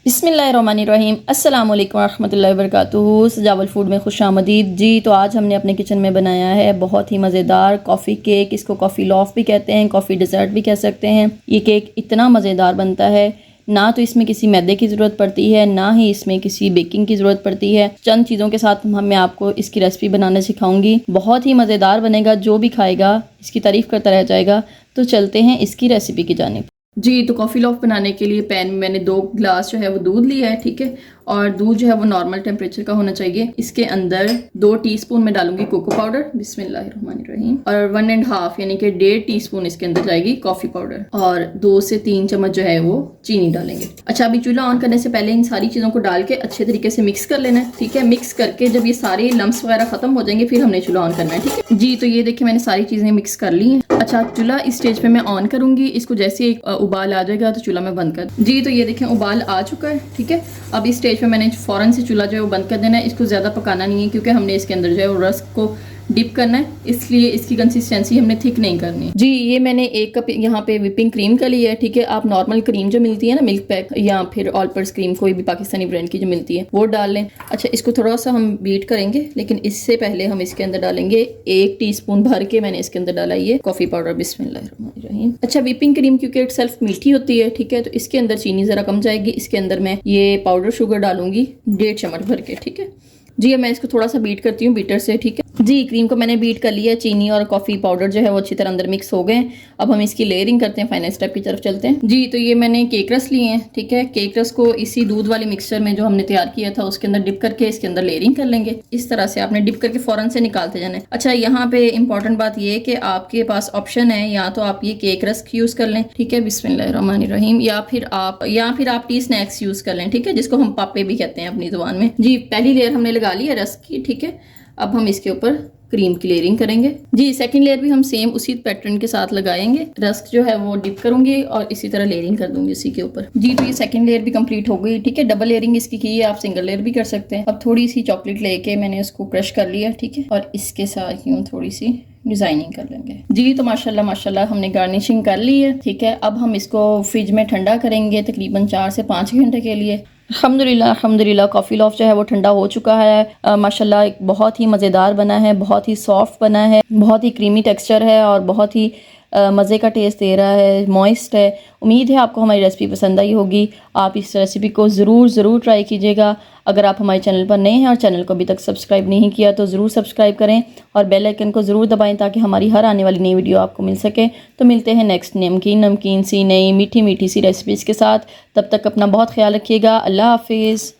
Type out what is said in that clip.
बिस्मिल्लाहिर्रहमानिर्रहीम अस्सलाम वालेकुम रहमतुल्लाहि व बरकातुहू। सजावल फूड में खुशामदीद जी। तो आज हमने अपने किचन में बनाया है बहुत ही मज़ेदार कॉफ़ी केक। इसको कॉफ़ी लॉफ भी कहते हैं, कॉफ़ी डेजर्ट भी कह सकते हैं। ये केक इतना मज़ेदार बनता है, ना तो इसमें किसी मैदे की ज़रूरत पड़ती है, ना ही इसमें किसी बेकिंग की ज़रूरत पड़ती है। चंद चीज़ों के साथ मैं आपको इसकी रेसिपी बनाना सिखाऊंगी। बहुत ही मज़ेदार बनेगा, जो भी खाएगा इसकी तारीफ़ करता रह जाएगा। तो चलते हैं इसकी रेसिपी की जानिब जी। तो कॉफ़ी लॉफ बनाने के लिए पैन में मैंने 2 ग्लास जो है वो दूध लिया है, ठीक है। और दूध जो है वो नॉर्मल टेम्परेचर का होना चाहिए। इसके अंदर 2 टीस्पून में डालूंगी कोको पाउडर, बिस्मिल्लाहिर्रहमानिर्रहीम। और 1.5 यानी कि 1.5 टीस्पून इसके अंदर जाएगी कॉफ़ी पाउडर। और 2 से 3 चम्मच जो है वो चीनी डालेंगे। अच्छा, अभी चूल्हा ऑन करने से पहले इन सारी चीज़ों को डाल के अच्छे तरीके से मिक्स कर लेना है, ठीक है। मिक्स करके जब ये सारे लम्स वगैरह खत्म हो जाएंगे फिर हमने चूल्हा ऑन करना है, ठीक है जी। तो ये देखिए मैंने सारी चीज़ें मिक्स कर ली हैं। अच्छा, चूल्हा इस स्टेज पे मैं ऑन करूंगी। इसको जैसे एक उबाल आ जाएगा तो चूल्हा मैं बंद कर जी। तो ये देखें उबाल आ चुका है, ठीक है। अब इस स्टेज पे मैंने फ़ौरन से चूल्हा जो है वो बंद कर देना है। इसको ज़्यादा पकाना नहीं है क्योंकि हमने इसके अंदर जो है वो रस्क को डिप करना है, इसलिए इसकी कंसिस्टेंसी हमने थिक नहीं करनी जी। ये मैंने 1 कप यहाँ पे विपिंग क्रीम का लिया है, ठीक है। आप नॉर्मल क्रीम जो मिलती है ना, मिल्क पैक या फिर ऑल पर्स क्रीम, कोई भी पाकिस्तानी ब्रांड की जो मिलती है वो डाल लें। अच्छा, इसको थोड़ा सा हम बीट करेंगे, लेकिन इससे पहले हम इसके अंदर डालेंगे 1 टीस्पून भर के मैंने इसके अंदर डाला ये कॉफ़ी पाउडर, बिस्मिल्लाहिर्रहमानिर्रहीम। अच्छा, विपिंग क्रीम क्योंकि इट सेल्फ मीठी होती है, ठीक है, तो इसके अंदर चीनी ज़रा कम जाएगी। इसके अंदर मैं ये पाउडर शुगर डालूंगी 1.5 चम्मच भर के, ठीक है जी। अब मैं इसको थोड़ा सा बीट करती हूँ बीटर से, ठीक है जी। क्रीम को मैंने बीट कर लिया, चीनी और कॉफ़ी पाउडर जो है वो अच्छी तरह अंदर मिक्स हो गए। अब हम इसकी लेयरिंग करते हैं, फाइनल स्टेप की तरफ चलते हैं जी। तो ये मैंने केक रस लिए हैं, ठीक है। केक रस को इसी दूध वाले मिक्सचर में जो हमने तैयार किया था उसके अंदर डिप करके इसके अंदर लेयरिंग कर लेंगे। इस तरह से आपने डिप करके फ़ौरन से निकालते जाना है। अच्छा, यहाँ पे इंपॉर्टेंट बात ये है कि आपके पास ऑप्शन है, या तो आप ये केक रस यूज़ कर लें, ठीक है, बिस्मिल्लाहिर्रहमानिर्रहीम, या फिर आप टी स्नैक्स यूज़ कर लें, ठीक है, जिसको हम पापे भी कहते हैं अपनी ज़ुबान में जी। पहली लेयर हमने लगा ली है रस की, ठीक है। अब हम इसके ऊपर क्रीम की लेयरिंग करेंगे जी। सेकंड लेयर भी हम सेम उसी पैटर्न के साथ लगाएंगे। रस्क जो है वो डिप करूंगी और इसी तरह लेयरिंग कर दूंगी इसी के ऊपर जी। तो ये सेकंड लेयर भी कंप्लीट हो गई, ठीक है। डबल लेयरिंग इसकी की है, आप सिंगल लेयर भी कर सकते हैं। अब थोड़ी सी चॉकलेट लेके मैंने उसको क्रश कर लिया, ठीक है, और इसके साथ यूँ थोड़ी सी डिजाइनिंग कर लेंगे जी। तो माशाल्लाह माशाल्लाह हमने गार्निशिंग कर ली है, ठीक है। अब हम इसको फ्रिज में ठंडा करेंगे तकरीबन 4 से 5 घंटे के लिए। अल्हम्दुलिल्लाह कॉफ़ी लॉफ जो है वो ठंडा हो चुका है। माशाल्लाह एक बहुत ही मज़ेदार बना है, बहुत ही सॉफ्ट बना है, बहुत ही क्रीमी टेक्सचर है और बहुत ही मज़े का टेस्ट दे रहा है, मॉइस्ट है। उम्मीद है आपको हमारी रेसिपी पसंद आई होगी। आप इस रेसिपी को ज़रूर ट्राई कीजिएगा। अगर आप हमारे चैनल पर नए हैं और चैनल को अभी तक सब्सक्राइब नहीं किया तो ज़रूर सब्सक्राइब करें और बेल आइकन को ज़रूर दबाएं ताकि हमारी हर आने वाली नई वीडियो आपको मिल सके। तो मिलते हैं नेक्स्ट नमकीन सी नई मीठी सी रेसिपीज़ के साथ। तब तक अपना बहुत ख्याल रखिएगा। अल्लाह हाफिज़।